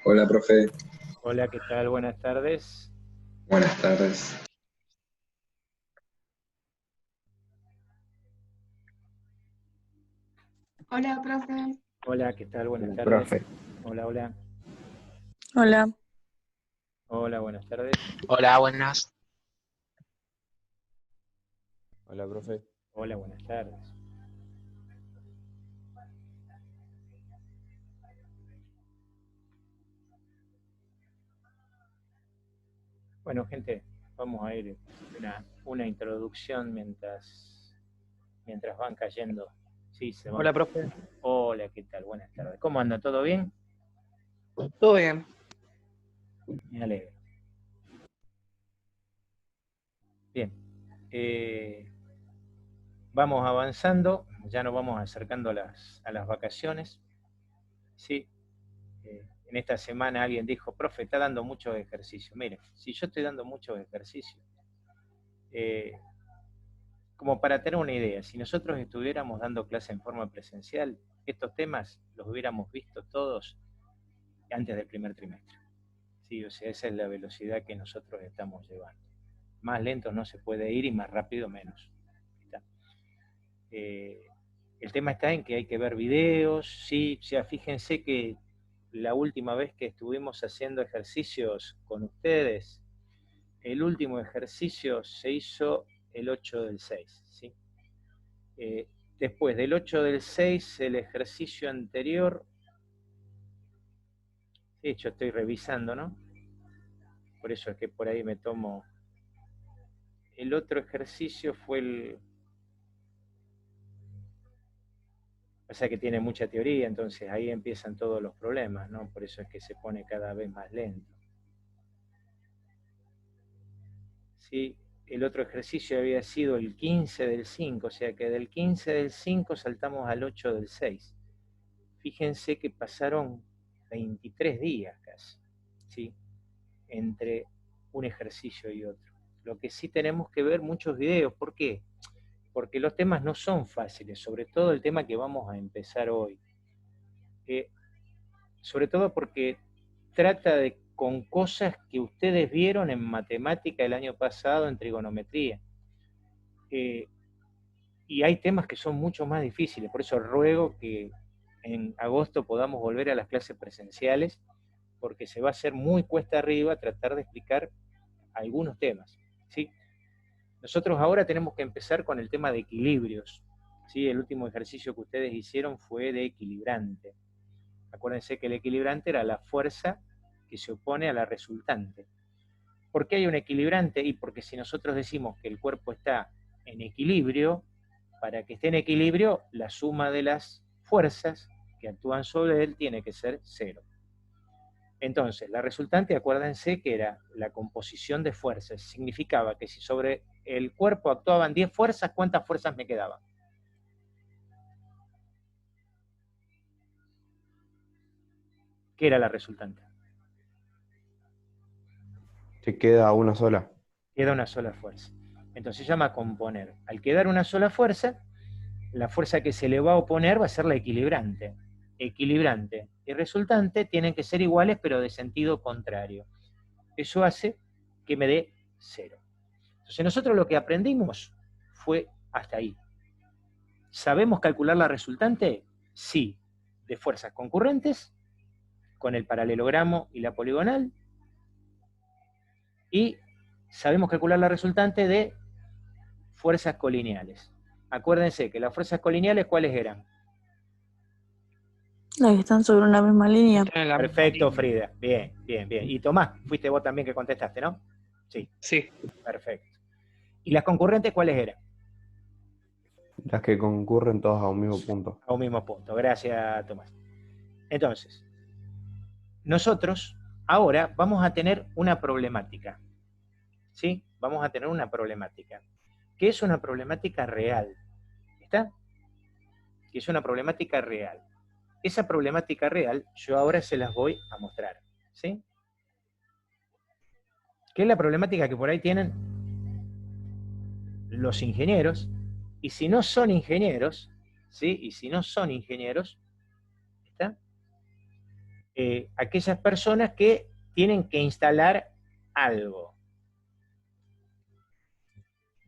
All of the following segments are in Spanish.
Hola, profe. Hola, ¿qué tal? Buenas tardes. Buenas tardes. Hola, profe. Hola, ¿qué tal? Buenas tardes. Profe. Hola, hola. Hola, Hola, buenas tardes. Hola, buenas. Hola, profe. Hola, buenas tardes. Bueno, gente, vamos a ir una introducción mientras van cayendo. Sí, se van. Hola, profe. Hola, ¿qué tal? Buenas tardes. ¿Cómo anda? ¿Todo bien? ¿Todo bien? Me alegro. Bien. Vamos avanzando, ya nos vamos acercando a las vacaciones. Sí, en esta semana alguien dijo, profe, está dando mucho ejercicio. Mire, si yo estoy dando mucho ejercicio, eh, como para tener una idea, si nosotros estuviéramos dando clase en forma presencial, estos temas los hubiéramos visto todos antes del primer trimestre. Sí, o sea, esa es la velocidad que nosotros estamos llevando. Más lento no se puede ir y más rápido menos. Eh, el tema está en que hay que ver videos, sí, o sea, fíjense que la última vez que estuvimos haciendo ejercicios con ustedes, el último ejercicio se hizo el 8 del 6, ¿sí? Eh, Después del 8 del 6, el ejercicio anterior, sí, yo estoy revisando, ¿no? Por eso es que por ahí me tomo. El otro ejercicio fue o sea que tiene mucha teoría, entonces ahí empiezan todos los problemas, ¿no? Por eso es que se pone cada vez más lento. ¿Sí? El otro ejercicio había sido el 15 del 5, o sea que del 15 del 5 saltamos al 8 del 6. Fíjense que pasaron 23 días casi, ¿sí? Entre un ejercicio y otro. Lo que sí tenemos que ver muchos videos. ¿Por qué? Porque los temas no son fáciles, sobre todo el tema que vamos a empezar hoy. Sobre todo porque trata de con cosas que ustedes vieron en matemática el año pasado, en trigonometría. Eh, y hay temas que son mucho más difíciles, por eso ruego que en agosto podamos volver a las clases presenciales, porque se va a hacer muy cuesta arriba tratar de explicar algunos temas, ¿sí? Nosotros ahora tenemos que empezar con el tema de equilibrios, ¿sí? El último ejercicio que ustedes hicieron fue de equilibrante. Acuérdense que el equilibrante era la fuerza que se opone a la resultante. ¿Por qué hay un equilibrante? Y porque si nosotros decimos que el cuerpo está en equilibrio, para que esté en equilibrio, la suma de las fuerzas que actúan sobre él tiene que ser cero. Entonces, la resultante, acuérdense que era la composición de fuerzas. Significaba que si sobre el cuerpo actuaban 10 fuerzas, ¿cuántas fuerzas me quedaban? ¿Qué era la resultante? Te queda una sola. Queda una sola fuerza. Entonces se llama componer. Al quedar una sola fuerza, la fuerza que se le va a oponer va a ser la equilibrante. Equilibrante y resultante tienen que ser iguales pero de sentido contrario. Eso hace que me dé cero. Entonces nosotros lo que aprendimos fue hasta ahí. ¿Sabemos calcular la resultante? Sí, de fuerzas concurrentes, con el paralelogramo y la poligonal, y sabemos calcular la resultante de fuerzas colineales. Acuérdense que las fuerzas colineales, ¿cuáles eran? las que están sobre una misma línea. Están en la misma Perfecto, línea. Frida. Bien, bien, bien. Y Tomás, fuiste vos también que contestaste, ¿no? Sí, Sí. perfecto. ¿Y las concurrentes cuáles eran? Las que concurren todas a un mismo punto. A un mismo punto. Gracias, Tomás. Entonces, nosotros ahora vamos a tener una problemática. ¿Sí? Vamos a tener una problemática. ¿Qué es una problemática real? ¿Está? Que es una problemática real. Esa problemática real yo ahora se las voy a mostrar. ¿Sí? ¿Qué es la problemática que por ahí tienen los ingenieros? Y si no son ingenieros, ¿sí? Y si no son ingenieros, ¿está? aquellas personas que tienen que instalar algo.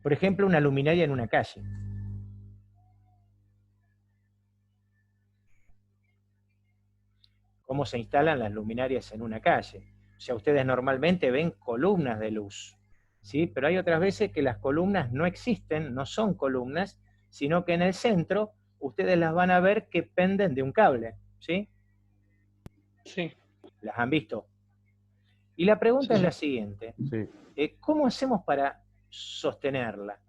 Por ejemplo, una luminaria en una calle. ¿Cómo se instalan las luminarias en una calle? O sea, ustedes normalmente ven columnas de luz, ¿sí? Pero hay otras veces que las columnas no existen, no son columnas, sino que en el centro ustedes las van a ver que penden de un cable, ¿sí? Sí. ¿Las han visto? Y la pregunta Sí. es la siguiente. Sí. ¿Cómo hacemos para sostenerla?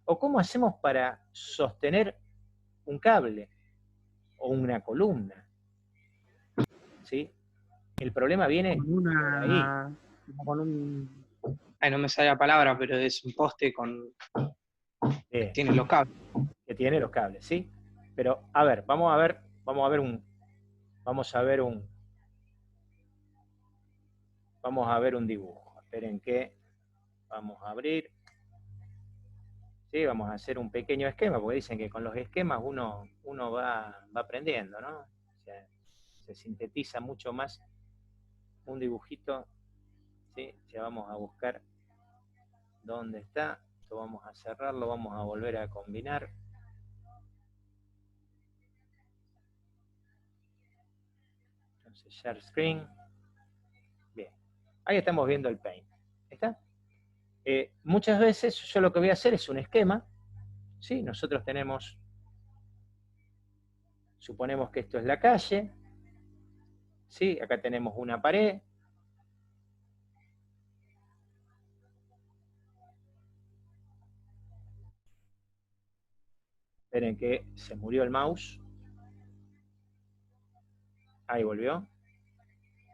¿O cómo hacemos para sostener un cable o una columna? ¿Sí? El problema viene Con por ahí. con un... Ay, no me sale la palabra, pero es un poste con... Tiene los cables. Que tiene los cables, ¿sí? Pero, a ver, vamos a ver un dibujo. Esperen que vamos a abrir. Sí, vamos a hacer un pequeño esquema, porque dicen que con los esquemas uno va aprendiendo, ¿no? O sea, se sintetiza mucho más un dibujito, ¿sí? Ya vamos a buscar dónde está. Esto vamos a cerrarlo, vamos a volver a combinar. Entonces, share screen. Bien, ahí estamos viendo el Paint. ¿Está? Muchas veces yo lo que voy a hacer es un esquema, ¿sí? Nosotros tenemos, suponemos que esto es la calle, ¿sí? Acá tenemos una pared. Esperen que se murió el mouse. Ahí volvió.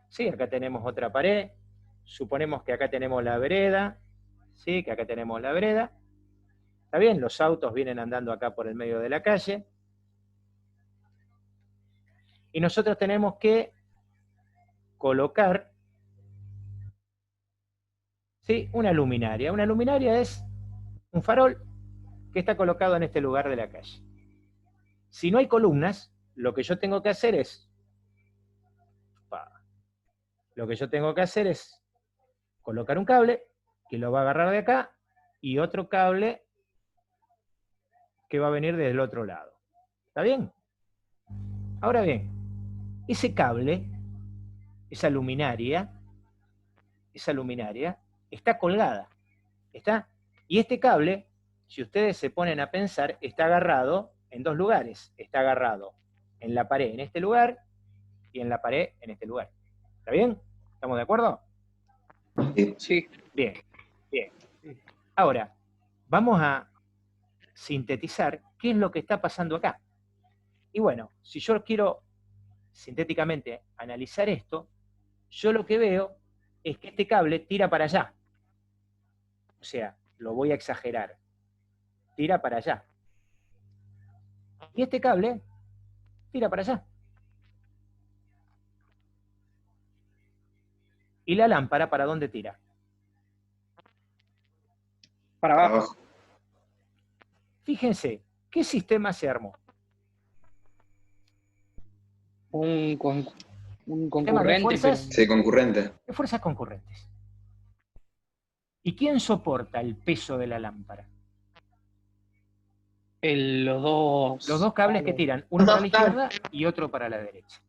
Sí, acá tenemos otra pared. Suponemos que acá tenemos la vereda. Sí, que acá tenemos la vereda. Está bien, los autos vienen andando acá por el medio de la calle. Y nosotros tenemos que colocar, ¿sí?, una luminaria. Una luminaria es un farol que está colocado en este lugar de la calle. Si no hay columnas, lo que yo tengo que hacer es colocar un cable que lo va a agarrar de acá y otro cable que va a venir desde el otro lado. ¿Está bien? Ahora bien, ese cable, esa luminaria está colgada. ¿Está? Y este cable, si ustedes se ponen a pensar, está agarrado en dos lugares. Está agarrado en la pared en este lugar y en la pared en este lugar. ¿Está bien? ¿Estamos de acuerdo? Sí. Bien, bien. Ahora, vamos a sintetizar qué es lo que está pasando acá. Y bueno, si yo quiero sintéticamente analizar esto, yo lo que veo es que este cable tira para allá. O sea, lo voy a exagerar. Tira para allá. Y este cable tira para allá. ¿Y la lámpara para dónde tira? Para abajo. Fíjense, ¿qué sistema se armó? Un Tema de concurrente. fuerzas, Sí, concurrente. de fuerzas concurrentes. ¿Y quién soporta el peso de la lámpara? Los Los dos cables que tiran, uno para la izquierda y otro para la derecha.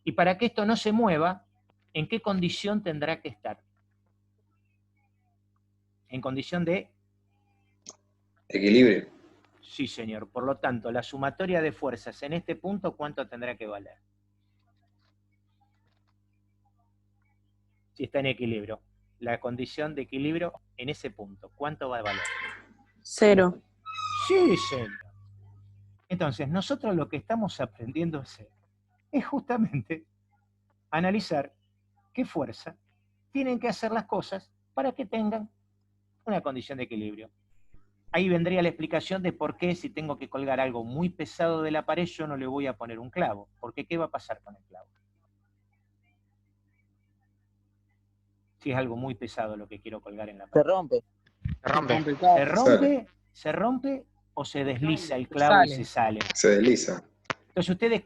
Y para que esto no se mueva, ¿en qué condición tendrá que estar? En condición de... Equilibrio. Sí, señor. Por lo tanto, la sumatoria de fuerzas en este punto, ¿cuánto tendrá que valer? Si está en equilibrio. La condición de equilibrio en ese punto, ¿cuánto va a valer? 0. Sí, señor. Entonces, nosotros lo que estamos aprendiendo a hacer es justamente analizar qué fuerza tienen que hacer las cosas para que tengan una condición de equilibrio. Ahí vendría la explicación de por qué si tengo que colgar algo muy pesado de la pared, yo no le voy a poner un clavo. Porque ¿qué va a pasar con el clavo? Si es algo muy pesado lo que quiero colgar en la pared. Se rompe. ¿Se rompe o se desliza el clavo y se sale? Se desliza. Entonces ustedes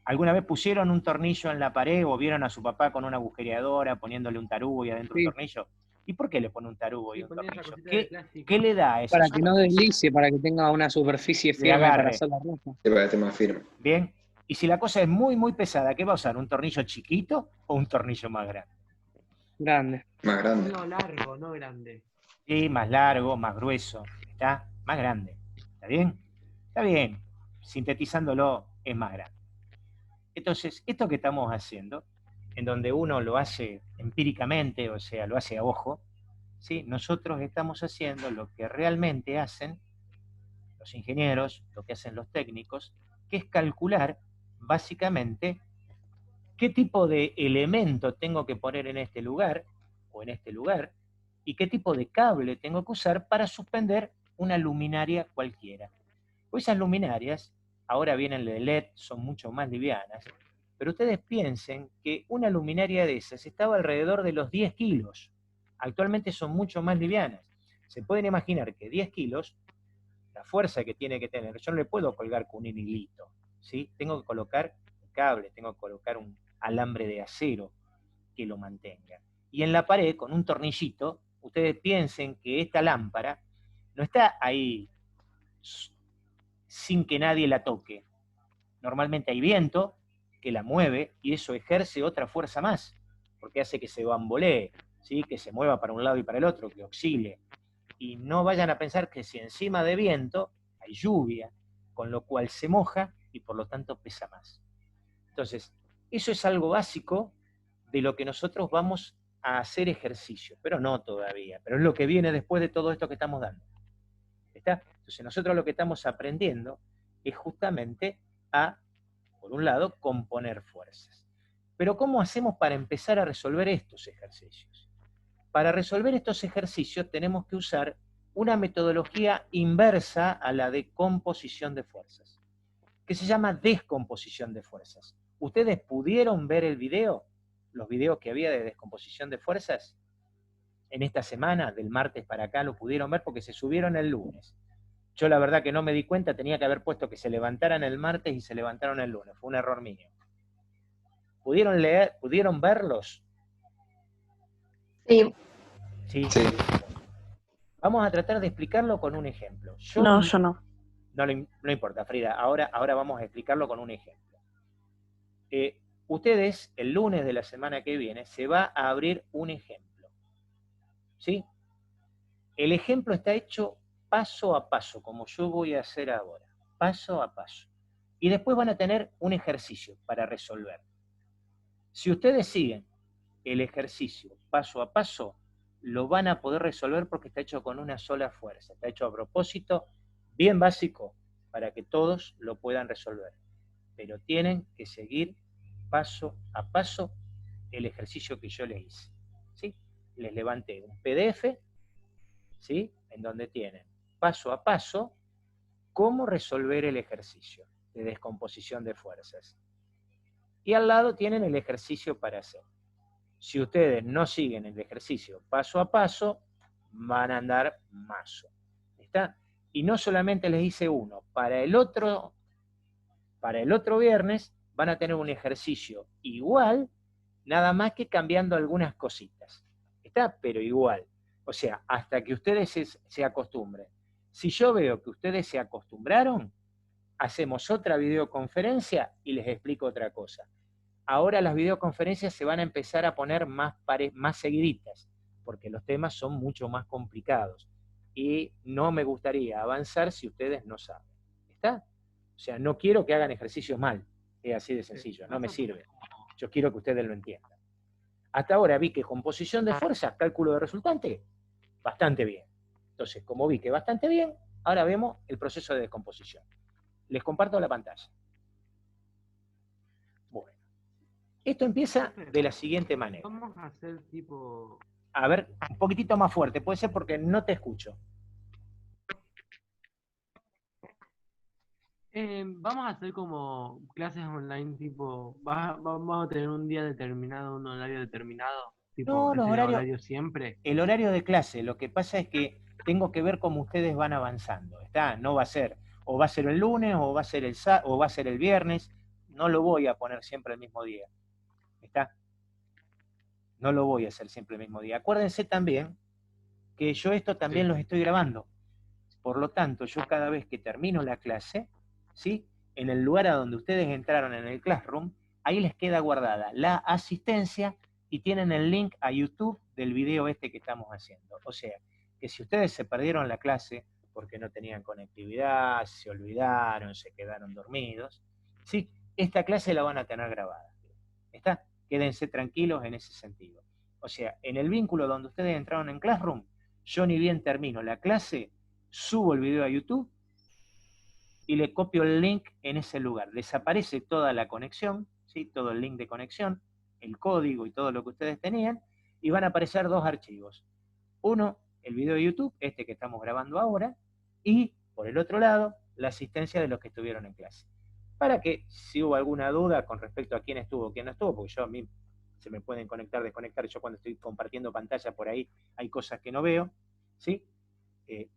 ¿Alguna vez pusieron un tornillo en la pared o vieron a su papá con una agujereadora poniéndole un tarugo y adentro Sí. un tornillo? ¿Y por qué le pone un tarugo y Sí, un ponía esa tornillo? cosita de plástico. ¿Qué le da a esa Para que no superficie? deslice, para que tenga una superficie Le firme para agarre. hacer la ropa. Sí, para que esté más firme. Bien. Y si la cosa es muy, muy pesada, ¿qué va a usar? ¿Un tornillo chiquito o un tornillo más grande? Grande. Más grande. No, largo, no grande. Sí, más largo, más grueso, ¿está? Más grande. ¿Está bien? Está bien. Sintetizándolo, es más grande. Entonces, esto que estamos haciendo, en donde uno lo hace empíricamente, o sea, lo hace a ojo, ¿sí? Nosotros estamos haciendo lo que realmente hacen los ingenieros, lo que hacen los técnicos, que es calcular, básicamente, qué tipo de elemento tengo que poner en este lugar, o en este lugar, y qué tipo de cable tengo que usar para suspender una luminaria cualquiera. Pues esas luminarias, ahora vienen de LED, son mucho más livianas, pero ustedes piensen que una luminaria de esas estaba alrededor de los 10 kilos. Actualmente son mucho más livianas. Se pueden imaginar que 10 kilos, la fuerza que tiene que tener, yo no le puedo colgar con un hilito, ¿sí? Tengo que colocar un cable, tengo que colocar un alambre de acero que lo mantenga. Y en la pared, con un tornillito, ustedes piensen que esta lámpara no está ahí sin que nadie la toque. Normalmente hay viento que la mueve y eso ejerce otra fuerza más, porque hace que se bambolee, ¿sí? Que se mueva para un lado y para el otro, que oscile. Y no vayan a pensar que si encima de viento hay lluvia, con lo cual se moja y por lo tanto pesa más. Entonces, eso es algo básico de lo que nosotros vamos a hacer ejercicio, pero no todavía, pero es lo que viene después de todo esto que estamos dando. ¿Está? Entonces nosotros lo que estamos aprendiendo es justamente a, por un lado, componer fuerzas. Pero ¿cómo hacemos para empezar a resolver estos ejercicios? Para resolver estos ejercicios tenemos que usar una metodología inversa a la de composición de fuerzas, que se llama descomposición de fuerzas. ¿Ustedes pudieron ver el video? Los videos que había de descomposición de fuerzas en esta semana, del martes para acá, lo pudieron ver porque se subieron el lunes. Yo la verdad que no me di cuenta, tenía que haber puesto que se levantaran el martes y se levantaron el lunes, fue un error mío. ¿Pudieron leer, pudieron verlos? Sí. Sí. Sí. Vamos a tratar de explicarlo con un ejemplo. Yo no. No importa, Frida, ahora vamos a explicarlo con un ejemplo. Ustedes, el lunes de la semana que viene, se va a abrir un ejemplo. ¿Sí? El ejemplo está hecho paso a paso, como yo voy a hacer ahora. Paso a paso. Y después van a tener un ejercicio para resolver. Si ustedes siguen el ejercicio paso a paso, lo van a poder resolver porque está hecho con una sola fuerza. Está hecho a propósito, bien básico, para que todos lo puedan resolver. Pero tienen que seguir paso a paso el ejercicio que yo les hice. ¿Sí? Les levanté un PDF, ¿sí? En donde tienen paso a paso cómo resolver el ejercicio de descomposición de fuerzas. Y al lado tienen el ejercicio para hacer. Si ustedes no siguen el ejercicio paso a paso, van a andar mazo. ¿Está? Y no solamente les hice uno, para el otro viernes van a tener un ejercicio igual, nada más que cambiando algunas cositas. ¿Está? Pero igual. O sea, hasta que ustedes se acostumbren. Si yo veo que ustedes se acostumbraron, hacemos otra videoconferencia y les explico otra cosa. Ahora las videoconferencias se van a empezar a poner más seguiditas, porque los temas son mucho más complicados. Y no me gustaría avanzar si ustedes no saben. ¿Está? O sea, no quiero que hagan ejercicios mal. Es así de sencillo, no me sirve. Yo quiero que ustedes lo entiendan. Hasta ahora vi que composición de fuerzas, cálculo de resultante, bastante bien. Entonces, como vi que bastante bien, ahora vemos el proceso de descomposición. Les comparto la pantalla. Bueno, esto empieza de la siguiente manera. Vamos a hacer tipo... A ver, un poquitito más fuerte, puede ser porque no te escucho. Vamos a hacer como clases online, tipo, vamos a tener un día determinado, un horario determinado, tipo, No, los ¿es el horarios- horario siempre? El horario de clase, lo que pasa es que tengo que ver cómo ustedes van avanzando. ¿Está? No va a ser, o va a ser el lunes, o va a ser el viernes. no lo voy a poner siempre el mismo día. ¿Está? No lo voy a hacer siempre el mismo día. Acuérdense también que yo esto también los estoy grabando. Por lo tanto, yo cada vez que termino la clase, ¿sí? En el lugar a donde ustedes entraron en el Classroom, ahí les queda guardada la asistencia y tienen el link a YouTube del video este que estamos haciendo. O sea, que si ustedes se perdieron la clase porque no tenían conectividad, se olvidaron, se quedaron dormidos, ¿sí? Esta clase la van a tener grabada. ¿Está? Quédense tranquilos en ese sentido. O sea, en el vínculo donde ustedes entraron en Classroom, yo ni bien termino la clase, subo el video a YouTube y le copio el link en ese lugar. Desaparece toda la conexión, ¿sí? Todo el link de conexión, el código y todo lo que ustedes tenían, y van a aparecer dos archivos. Uno, el video de YouTube, este que estamos grabando ahora, y por el otro lado, la asistencia de los que estuvieron en clase. Para que, si hubo alguna duda con respecto a quién estuvo o quién no estuvo, porque yo a mí se me pueden conectar, desconectar, yo cuando estoy compartiendo pantalla por ahí hay cosas que no veo, ¿sí?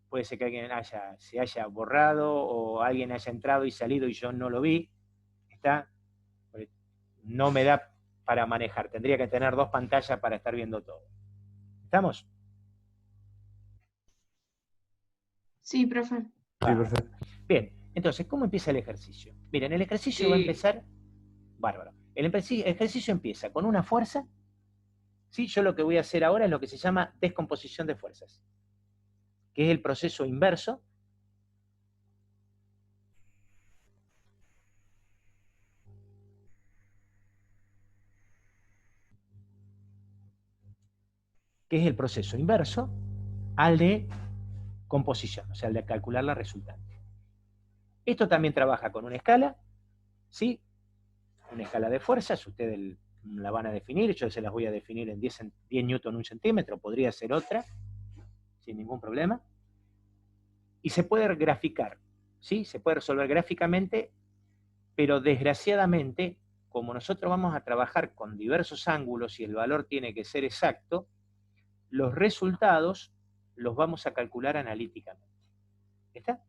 Puede ser que alguien se haya borrado o alguien haya entrado y salido y yo no lo vi, ¿está? No me da para manejar, tendría que tener dos pantallas para estar viendo todo. ¿Estamos? Sí, profe. Sí, perfecto. Bien, entonces, ¿cómo empieza el ejercicio? Miren, el ejercicio va a empezar, bárbaro. El ejercicio empieza con una fuerza, ¿sí? Yo lo que voy a hacer ahora es lo que se llama descomposición de fuerzas, que es el proceso inverso al de composición, o sea, al de calcular la resultante. Esto también trabaja con una escala, ¿sí? Una escala de fuerzas, ustedes la van a definir, yo se las voy a definir en 10 newton 1 centímetro, podría ser otra, sin ningún problema. Y se puede graficar, ¿sí? Se puede resolver gráficamente, pero desgraciadamente, como nosotros vamos a trabajar con diversos ángulos y el valor tiene que ser exacto, los resultados los vamos a calcular analíticamente. ¿Está?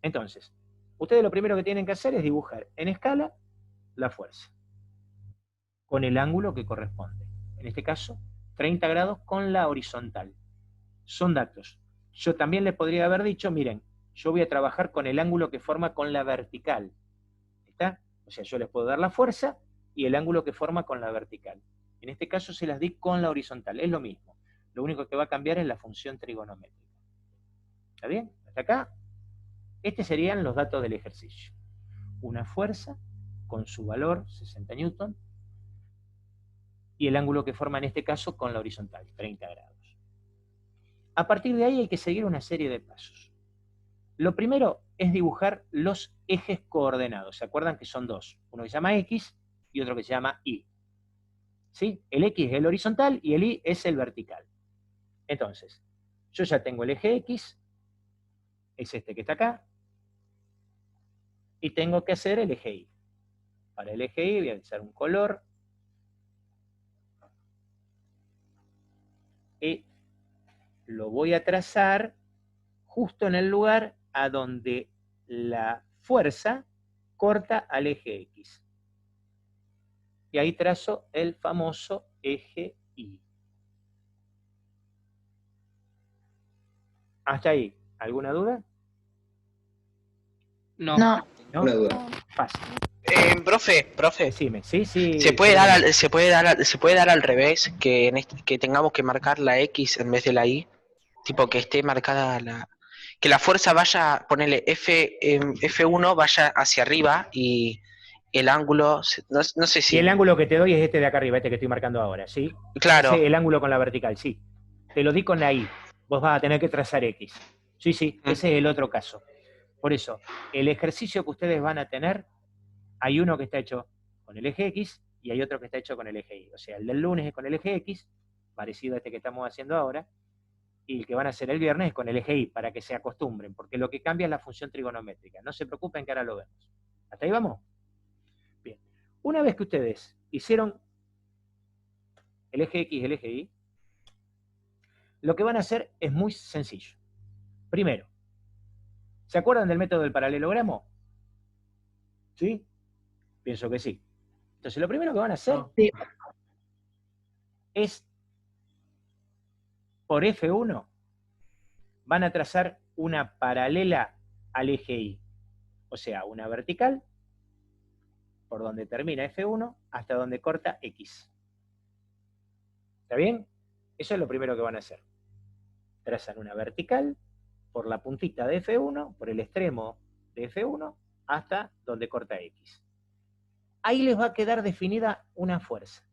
Entonces, ustedes lo primero que tienen que hacer es dibujar en escala la fuerza, con el ángulo que corresponde. En este caso, 30 grados con la horizontal. Son datos. Yo también les podría haber dicho, miren, yo voy a trabajar con el ángulo que forma con la vertical. ¿Está? O sea, yo les puedo dar la fuerza y el ángulo que forma con la vertical. En este caso se las di con la horizontal, es lo mismo. Lo único que va a cambiar es la función trigonométrica. ¿Está bien? ¿Hasta acá? Estos serían los datos del ejercicio. Una fuerza con su valor, 60 newton, y el ángulo que forma en este caso con la horizontal, 30 grados. A partir de ahí hay que seguir una serie de pasos. Lo primero es dibujar los ejes coordenados. ¿Se acuerdan que son dos? Uno que se llama X y otro que se llama Y. ¿Sí? El X es el horizontal y el Y es el vertical. Entonces, yo ya tengo el eje X, es este que está acá, y tengo que hacer el eje Y. Para el eje Y voy a usar un color, y lo voy a trazar justo en el lugar a donde la fuerza corta al eje X. Y ahí trazo el famoso eje Y. ¿Hasta ahí? ¿Alguna duda? No. No. ¿No? Una duda. Fácil. Profe, Decime. Sí, sí. ¿se puede dar al revés, que que tengamos que marcar la X en vez de la Y? Tipo que esté marcada que la fuerza vaya, ponele F1 vaya hacia arriba y el ángulo, no sé si... Y el ángulo que te doy es este de acá arriba, este que estoy marcando ahora, ¿sí? Claro. Ese, el ángulo con la vertical, sí. Te lo di con la Y. Vos vas a tener que trazar X. Sí, ese es el otro caso. Por eso, el ejercicio que ustedes van a tener, hay uno que está hecho con el eje X y hay otro que está hecho con el eje Y. O sea, el del lunes es con el eje X, parecido a este que estamos haciendo ahora, y el que van a hacer el viernes es con el eje Y, para que se acostumbren, porque lo que cambia es la función trigonométrica. No se preocupen que ahora lo vemos. ¿Hasta ahí vamos? Bien. Una vez que ustedes hicieron el eje X y el eje Y, lo que van a hacer es muy sencillo. Primero, ¿se acuerdan del método del paralelogramo? ¿Sí? Pienso que sí. Entonces, lo primero que van a hacer No. Sí. es, por F1, van a trazar una paralela al eje Y. O sea, una vertical por donde termina F1 hasta donde corta X. ¿Está bien? Eso es lo primero que van a hacer. Trazan una vertical por la puntita de F1, por el extremo de F1, hasta donde corta X. Ahí les va a quedar definida una fuerza.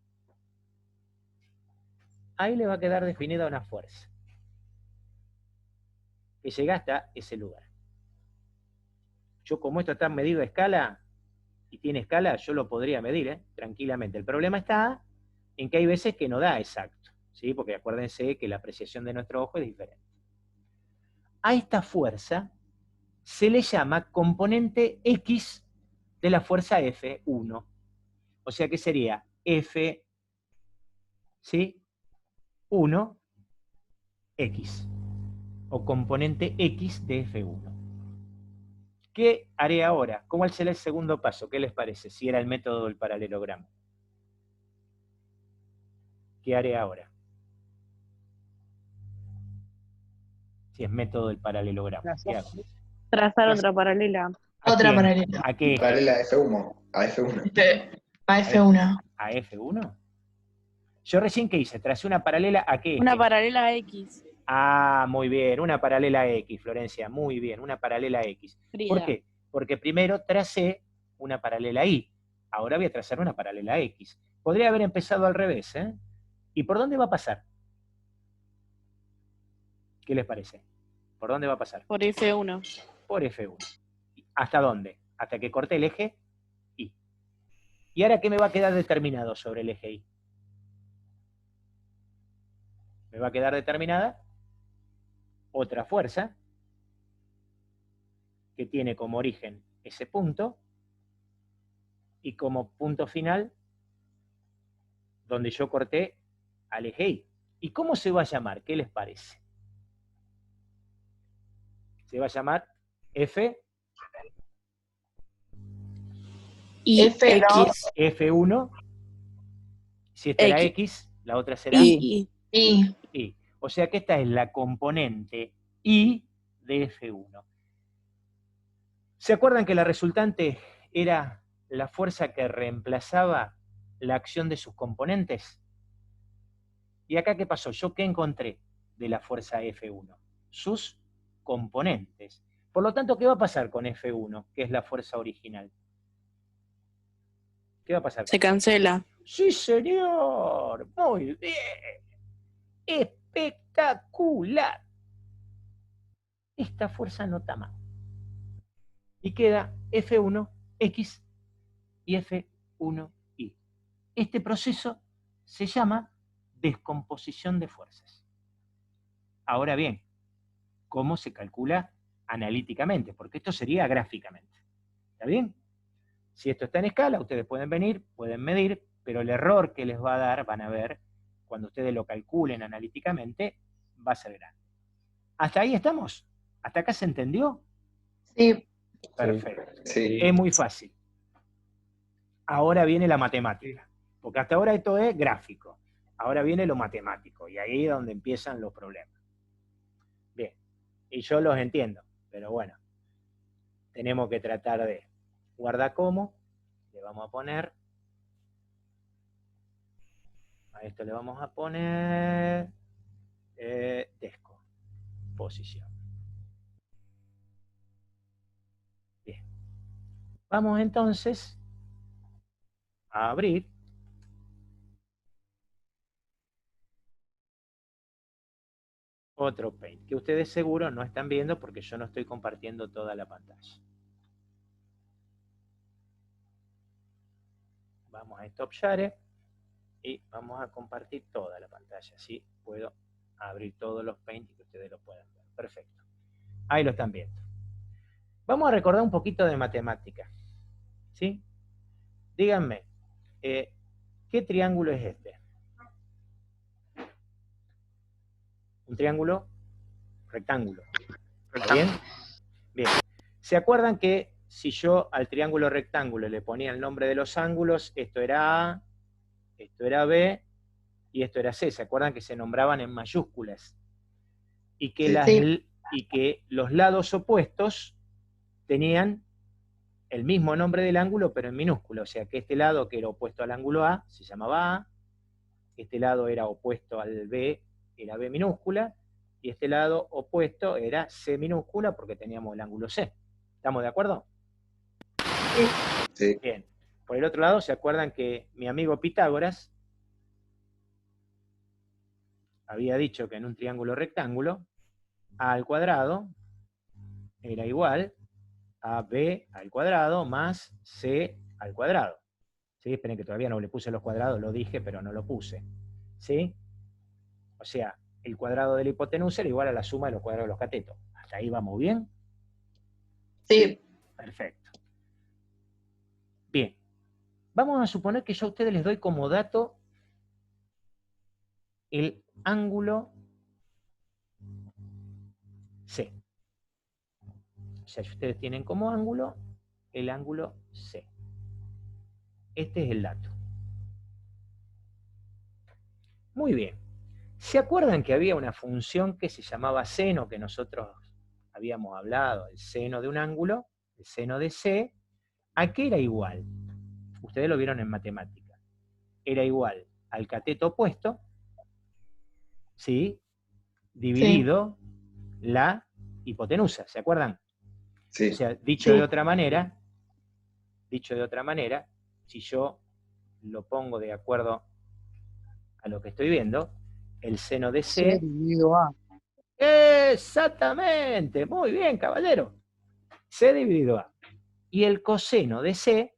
Ahí les va a quedar definida una fuerza que llega hasta ese lugar. Yo, como esto está medido a escala, y tiene escala, yo lo podría medir, tranquilamente. El problema está en que hay veces que no da exacto, ¿sí? Porque acuérdense que la apreciación de nuestro ojo es diferente. A esta fuerza se le llama componente X de la fuerza F1. O sea que sería F, ¿sí? 1, X. O componente X de F1. ¿Qué haré ahora? ¿Cómo será el segundo paso? ¿Qué les parece? Si era el método del paralelogramo. ¿Qué haré ahora? Si es método del paralelogramo. ¿Qué hago? Trazar otra paralela. ¿A Otra quién? paralela. ¿A qué eje? Paralela a F1. A F1. A F1. ¿A F1? Yo recién, ¿qué hice? Tracé una paralela a qué eje. Una paralela a X. Ah, muy bien, una paralela a X, Florencia, muy bien, una paralela a X. Frida. ¿Por qué? Porque primero tracé una paralela a Y, ahora voy a trazar una paralela a X. Podría haber empezado al revés, ¿eh? ¿Y por dónde va a pasar? ¿Qué les parece? ¿Por dónde va a pasar? Por F1. Por F1. ¿Hasta dónde? Hasta que corte el eje Y. ¿Y ahora qué me va a quedar determinado sobre el eje Y? Me va a quedar determinada otra fuerza que tiene como origen ese punto y como punto final donde yo corté al eje Y. ¿Y cómo se va a llamar? ¿Qué les parece? Se va a llamar F, FX. F1. Si esta era X, la otra será Y. Y. Y. O sea que esta es la componente Y de F1. ¿Se acuerdan que la resultante era la fuerza que reemplazaba la acción de sus componentes? ¿Y acá qué pasó? ¿Yo qué encontré de la fuerza F1? Sus componentes. Por lo tanto, ¿qué va a pasar con F1, que es la fuerza original? ¿Qué va a pasar? Se cancela. ¡Sí, señor! ¡Muy bien! ¡Espectacular! Esta fuerza no está mal. Y queda F1X y F1Y. Este proceso se llama descomposición de fuerzas. Ahora bien, ¿cómo se calcula analíticamente? Porque esto sería gráficamente. ¿Está bien? Si esto está en escala, ustedes pueden venir, pueden medir, pero el error que les va a dar, van a ver, cuando ustedes lo calculen analíticamente, va a ser grande. ¿Hasta ahí estamos? ¿Hasta acá se entendió? Sí. Perfecto. Sí. Es muy fácil. Ahora viene la matemática. Porque hasta ahora esto es gráfico. Ahora viene lo matemático. Y ahí es donde empiezan los problemas. Bien. Y yo los entiendo. Pero bueno. Tenemos que tratar de guardar como. Le vamos a poner. A esto le vamos a poner. Descomposición. Bien. Vamos entonces a abrir otro Paint, que ustedes seguro no están viendo porque yo no estoy compartiendo toda la pantalla. Vamos a Stop Share y vamos a compartir toda la pantalla, así puedo abrir todos los Paint y que ustedes lo puedan ver. Perfecto. Ahí lo están viendo. Vamos a recordar un poquito de matemática. ¿Sí? Díganme, ¿qué triángulo es este? Un triángulo rectángulo. ¿Está bien? Bien. ¿Se acuerdan que si yo al triángulo rectángulo le ponía el nombre de los ángulos, esto era A, esto era B, y esto era C. ¿Se acuerdan que se nombraban en mayúsculas? Y que, Sí. y que los lados opuestos tenían el mismo nombre del ángulo, pero en minúscula. O sea, que este lado que era opuesto al ángulo A, se llamaba A, este lado era opuesto al B, era B minúscula, y este lado opuesto era C minúscula, porque teníamos el ángulo C. ¿Estamos de acuerdo? Sí. Bien. Por el otro lado, ¿se acuerdan que mi amigo Pitágoras había dicho que en un triángulo rectángulo, A al cuadrado era igual a B al cuadrado más C al cuadrado? ¿Sí? Esperen que todavía no le puse los cuadrados, lo dije, pero no lo puse. ¿Sí? O sea, el cuadrado de la hipotenusa era igual a la suma de los cuadrados de los catetos. ¿Hasta ahí vamos bien? Sí. Perfecto. Bien. Vamos a suponer que yo a ustedes les doy como dato el ángulo C. O sea, si ustedes tienen como ángulo el ángulo C. Este es el dato. Muy bien. ¿Se acuerdan que había una función que se llamaba seno, que nosotros habíamos hablado, el seno de un ángulo, el seno de C? ¿A qué era igual? Ustedes lo vieron en matemática. Era igual al cateto opuesto, ¿sí? Dividido la hipotenusa, ¿se acuerdan? Sí. O sea, dicho de otra manera, si yo lo pongo de acuerdo a lo que estoy viendo, el seno de C dividido A. Exactamente, muy bien, caballero. C dividido A. Y el coseno de C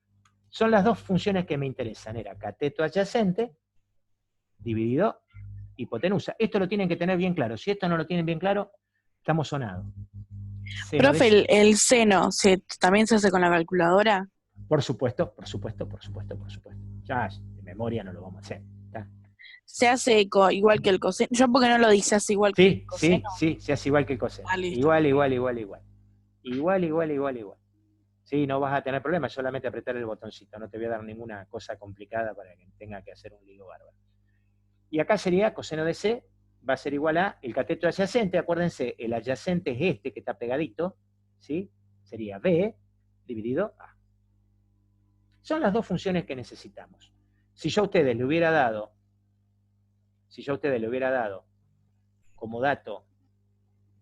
son las dos funciones que me interesan. Era cateto adyacente dividido hipotenusa. Esto lo tienen que tener bien claro. Si esto no lo tienen bien claro, estamos sonados. Seno de Profe, C. el seno, ¿también se hace con la calculadora? Por supuesto. Ya de memoria no lo vamos a hacer. ¿Está? Se hace igual que el coseno. Yo porque no lo dice, hace igual que el coseno. Sí, se hace igual que el coseno. Ah, listo. Igual. Sí, no vas a tener problemas, solamente apretar el botoncito. No te voy a dar ninguna cosa complicada para que tenga que hacer un lío bárbaro. Y acá sería coseno de C, va a ser igual a el cateto adyacente. Acuérdense, el adyacente es este que está pegadito, ¿sí? Sería B dividido A. Son las dos funciones que necesitamos. Si yo a ustedes le hubiera dado como dato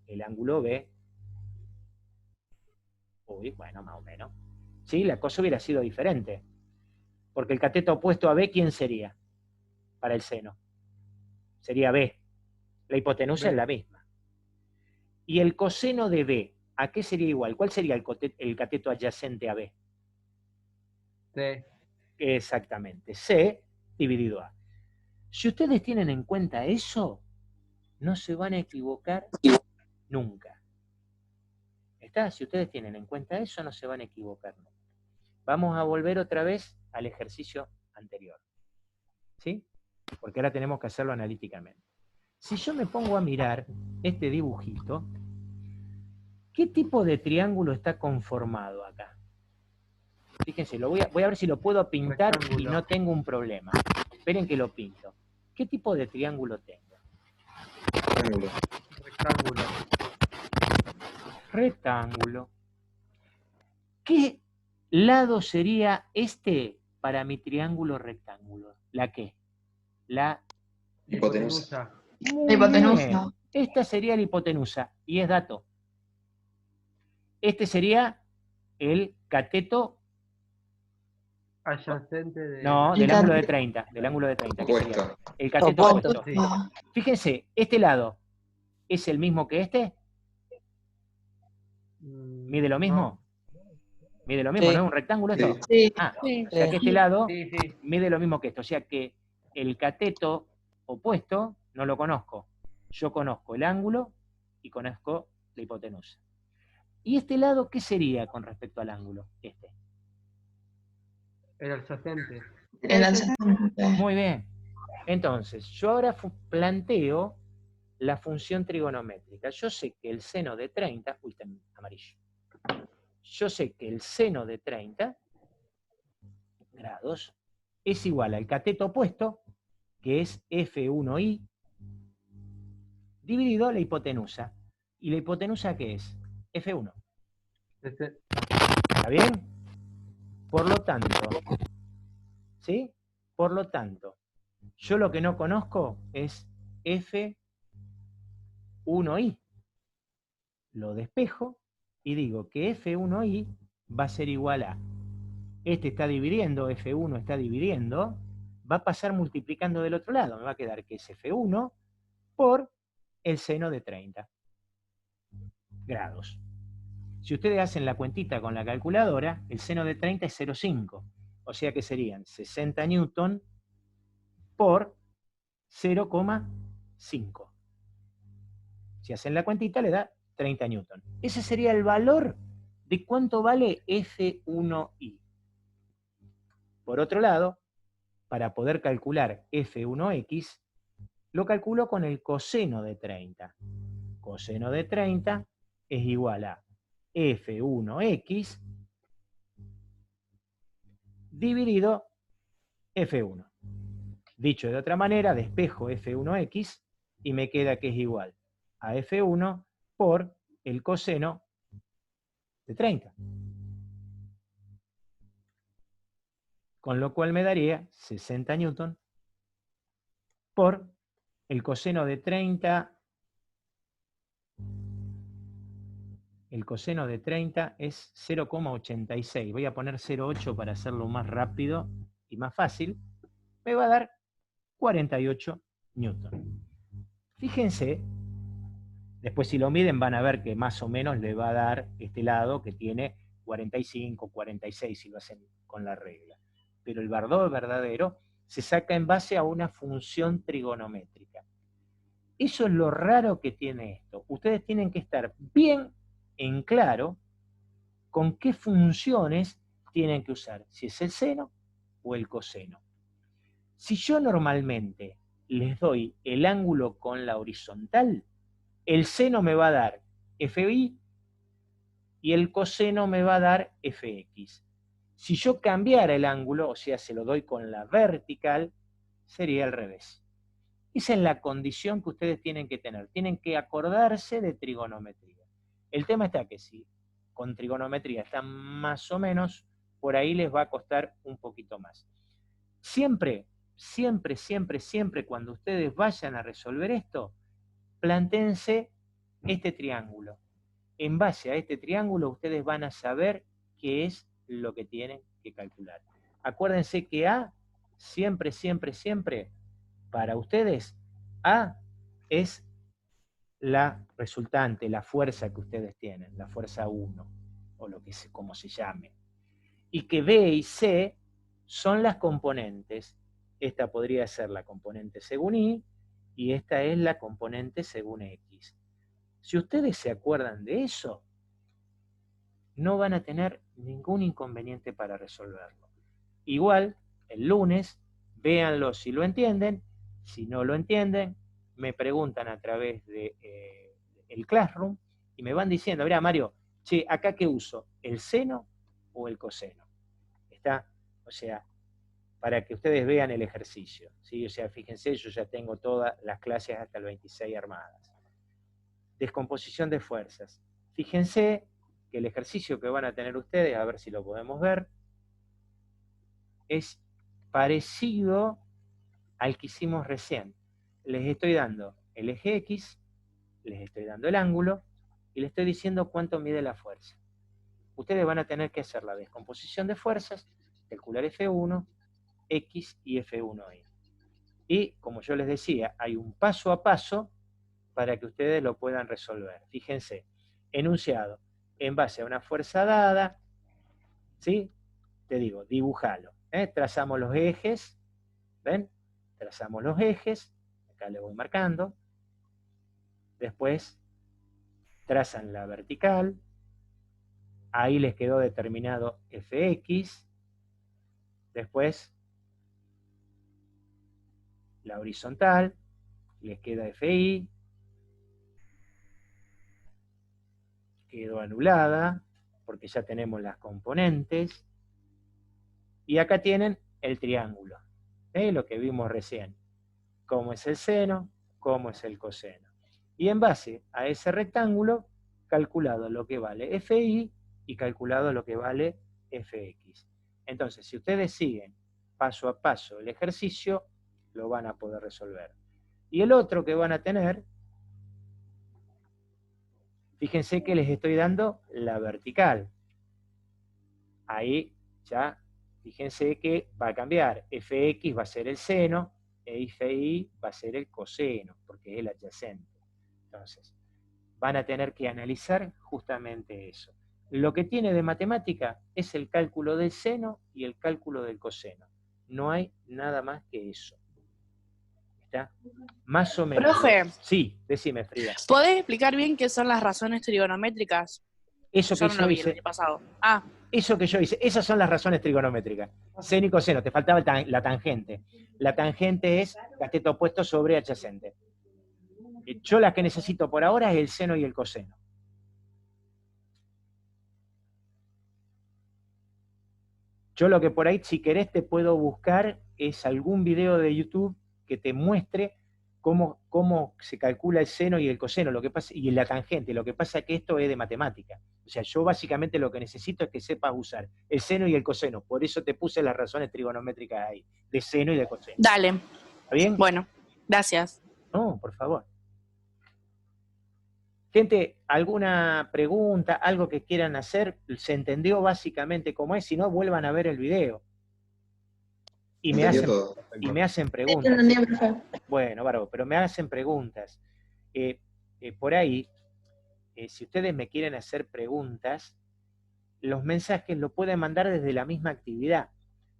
el ángulo B, bueno, más o menos, ¿sí? La cosa hubiera sido diferente. Porque el cateto opuesto a B, ¿quién sería? Para el seno. Sería B. La hipotenusa B. es la misma. Y el coseno de B, ¿a qué sería igual? ¿Cuál sería el cateto adyacente a B? C. Exactamente, C dividido A. Si ustedes tienen en cuenta eso, no se van a equivocar nunca. ¿Está? Si ustedes tienen en cuenta eso, no se van a equivocar nunca. Vamos a volver otra vez al ejercicio anterior. ¿Sí? Porque ahora tenemos que hacerlo analíticamente. Si yo me pongo a mirar este dibujito, ¿qué tipo de triángulo está conformado acá? Fíjense, voy a ver si lo puedo pintar Rectángulo. y no tengo un problema. Esperen que lo pinto. ¿Qué tipo de triángulo tengo? Triángulo. Rectángulo. Rectángulo. ¿Qué lado sería este para mi triángulo rectángulo? ¿La qué? La Hipotenusa. Muy Hipotenusa. bien. Esta sería la hipotenusa. Y es dato. Este sería el cateto. Adyacente de... No, El del ángulo de cateto. 30. Del ángulo de 30. ¿Qué sería? Opuesto. El cateto Opuesto. opuesto. Sí. Fíjense, este lado es el mismo que este. ¿Mide lo mismo? Mide lo mismo, Sí. ¿no es un rectángulo Sí. esto? Sí. Ah, Sí. o sea que este lado Sí, sí. mide lo mismo que esto. O sea que el cateto opuesto no lo conozco. Yo conozco el ángulo y conozco la hipotenusa. ¿Y este lado qué sería con respecto al ángulo? Este. El adyacente. El adyacente. Muy bien. Entonces, yo ahora planteo la función trigonométrica. Yo sé que el seno de 30, uy, está en amarillo. yo sé que el seno de 30 grados es igual al cateto opuesto, que es F1i, dividido la hipotenusa. ¿Y la hipotenusa qué es? F1. ¿Está bien? Por lo tanto, ¿sí? Por lo tanto, yo lo que no conozco es F1i. Lo despejo y digo que F1i va a ser igual a, este está dividiendo, F1 está dividiendo, va a pasar multiplicando del otro lado, me va a quedar que es F1 por el seno de 30 grados. Si ustedes hacen la cuentita con la calculadora, el seno de 30 es 0,5, o sea que serían 60 newton por 0,5. Si hacen la cuentita le da 30 newton. Ese sería el valor de cuánto vale F1i. Por otro lado, para poder calcular F1x, lo calculo con el coseno de 30. Coseno de 30 es igual a F1x dividido F1. Dicho de otra manera, despejo F1x y me queda que es igual a F1 por el coseno de 30. Con lo cual me daría 60 newton por el coseno de 30. El coseno de 30 es 0,86. Voy a poner 0,8 para hacerlo más rápido y más fácil. Me va a dar 48 newton. Fíjense, después si lo miden van a ver que más o menos le va a dar este lado que tiene 45, 46 si lo hacen con la regla. Pero el valor verdadero se saca en base a una función trigonométrica. Eso es lo raro que tiene esto. Ustedes tienen que estar bien en claro con qué funciones tienen que usar, si es el seno o el coseno. Si yo normalmente les doy el ángulo con la horizontal, el seno me va a dar FI y el coseno me va a dar FX. Si yo cambiara el ángulo, o sea, se lo doy con la vertical, sería al revés. Esa es la condición que ustedes tienen que tener. Tienen que acordarse de trigonometría. El tema está que si con trigonometría están más o menos, por ahí les va a costar un poquito más. Siempre, siempre, siempre, siempre cuando ustedes vayan a resolver esto, plantéense este triángulo. En base a este triángulo ustedes van a saber qué es lo que tienen que calcular. Acuérdense que A, siempre, siempre, siempre, para ustedes, A es la resultante, la fuerza que ustedes tienen, la fuerza 1, o lo que se, como se llame. Y que B y C son las componentes. Esta podría ser la componente según Y, y esta es la componente según X. Si ustedes se acuerdan de eso, no van a tener ningún inconveniente para resolverlo. Igual, el lunes, véanlo si lo entienden. Si no lo entienden, me preguntan a través de el Classroom y me van diciendo, mira Mario, che, ¿acá qué uso? ¿El seno o el coseno? ¿Está? O sea, para que ustedes vean el ejercicio, ¿sí? O sea, fíjense, yo ya tengo todas las clases hasta el 26 armadas. Descomposición de fuerzas. Fíjense que el ejercicio que van a tener ustedes, a ver si lo podemos ver, es parecido al que hicimos recién. Les estoy dando el eje X, les estoy dando el ángulo, y les estoy diciendo cuánto mide la fuerza. Ustedes van a tener que hacer la descomposición de fuerzas, calcular F1, X y F1Y. Y, como yo les decía, hay un paso a paso para que ustedes lo puedan resolver. Fíjense, enunciado, en base a una fuerza dada, ¿sí? Te digo, dibujalo. Trazamos los ejes, ¿ven? Trazamos los ejes, acá le voy marcando. Después trazan la vertical, ahí les quedó determinado Fx. Después la horizontal, les queda Fi, quedó anulada. porque ya tenemos las componentes. Y acá tienen el triángulo, lo que vimos recién. Cómo es el seno, cómo es el coseno. Y en base a ese rectángulo, calculado lo que vale FI y calculado lo que vale FX. Entonces, si ustedes siguen paso a paso el ejercicio, lo van a poder resolver. Y el otro que van a tener, fíjense que les estoy dando la vertical. Ahí ya, fíjense que va a cambiar. FX va a ser el seno, e FI va a ser el coseno, porque es el adyacente. Entonces, van a tener que analizar justamente eso. Lo que tiene de matemática es el cálculo del seno y el cálculo del coseno. No hay nada más que eso. ¿Está? Más o menos. Profe. Sí, decime, Frida. ¿Podés explicar bien qué son las razones trigonométricas? Eso que no yo lo vi hice. el año pasado. Ah. Eso que yo hice, esas son las razones trigonométricas. Seno y coseno, te faltaba la tangente. La tangente es cateto opuesto sobre adyacente. Yo las que necesito por ahora es el seno y el coseno. Yo lo que por ahí, si querés, te puedo buscar es algún video de YouTube que te muestre cómo se calcula el seno y el coseno, lo que pasa, y la tangente. Lo que pasa es que esto es de matemática. O sea, yo básicamente lo que necesito es que sepas usar el seno y el coseno. Por eso te puse las razones trigonométricas ahí, de seno y de coseno. Dale. ¿Está bien? Bueno, gracias. No, por favor. Gente, ¿alguna pregunta, algo que quieran hacer? ¿Se entendió básicamente cómo es? Si no, vuelvan a ver el video. Y me hacen preguntas. Bueno, bárbaro, pero me hacen preguntas. Por ahí, si ustedes me quieren hacer preguntas, los mensajes los pueden mandar desde la misma actividad.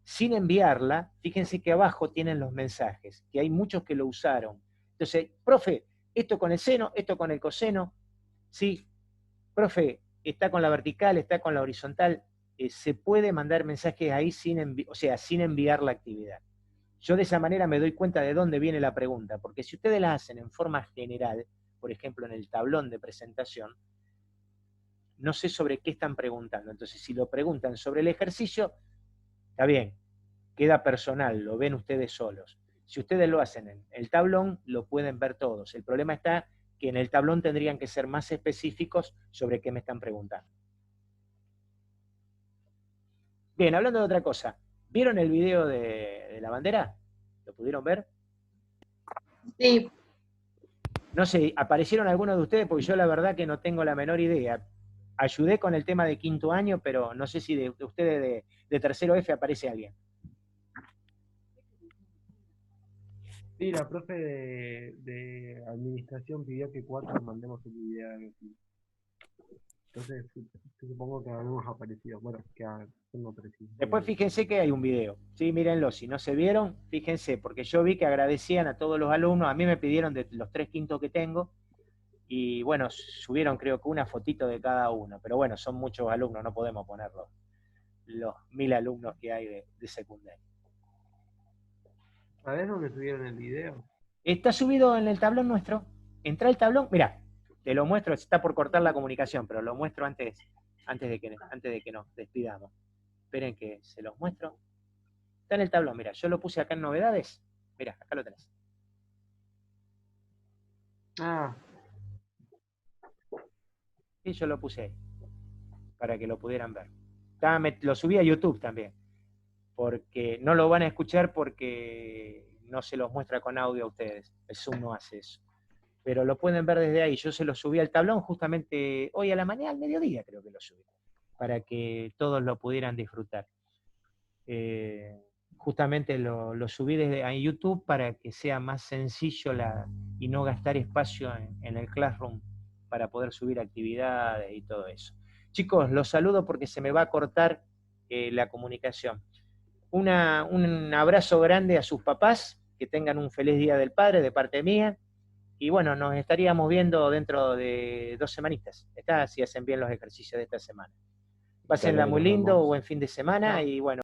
Sin enviarla, fíjense que abajo tienen los mensajes, que hay muchos que lo usaron. Entonces, profe, esto con el seno, esto con el coseno, sí, profe, está con la vertical, está con la horizontal, se puede mandar mensajes ahí sin enviar la actividad. Yo de esa manera me doy cuenta de dónde viene la pregunta, porque si ustedes la hacen en forma general, por ejemplo en el tablón de presentación, no sé sobre qué están preguntando. Entonces, si lo preguntan sobre el ejercicio, está bien, queda personal, lo ven ustedes solos. Si ustedes lo hacen en el tablón, lo pueden ver todos. El problema está que en el tablón tendrían que ser más específicos sobre qué me están preguntando. Bien, hablando de otra cosa, ¿vieron el video de la bandera? ¿Lo pudieron ver? Sí. No sé, ¿aparecieron algunos de ustedes? Porque yo la verdad que no tengo la menor idea. Ayudé con el tema de quinto año, pero no sé si de ustedes de tercero F aparece alguien. Sí, la profe de administración pidió que 4 mandemos el video. Entonces, supongo que algunos aparecido. Bueno, que tengo aparecido. Después fíjense que hay un video. Sí, mírenlo. Si no se vieron, fíjense, porque yo vi que agradecían a todos los alumnos. A mí me pidieron de los 3 quintos que tengo. Y bueno, subieron creo que una fotito de cada uno. Pero bueno, son muchos alumnos, no podemos poner los 1000 alumnos que hay de secundaria. ¿Sabés dónde subieron el video? Está subido en el tablón nuestro. Entra el tablón, mirá, te lo muestro, está por cortar la comunicación, pero lo muestro antes de que nos despidamos. Esperen que se los muestro. Está en el tablón, mira, yo lo puse acá en novedades. Mira, acá lo tenés. Ah. Sí, yo lo puse ahí, para que lo pudieran ver. Lo subí a YouTube también, porque no lo van a escuchar porque no se los muestra con audio a ustedes. El Zoom no hace eso. Pero lo pueden ver desde ahí. Yo se lo subí al tablón justamente hoy a la mañana, al mediodía creo que lo subí, para que todos lo pudieran disfrutar. Justamente lo subí desde YouTube para que sea más sencillo y no gastar espacio en el Classroom para poder subir actividades y todo eso. Chicos, los saludo porque se me va a cortar la comunicación. Un abrazo grande a sus papás, que tengan un feliz Día del Padre de parte mía. Y bueno, nos estaríamos viendo dentro de 2 semanitas. Si hacen bien los ejercicios de esta semana. Pásenla muy lindo, buen fin de semana y bueno.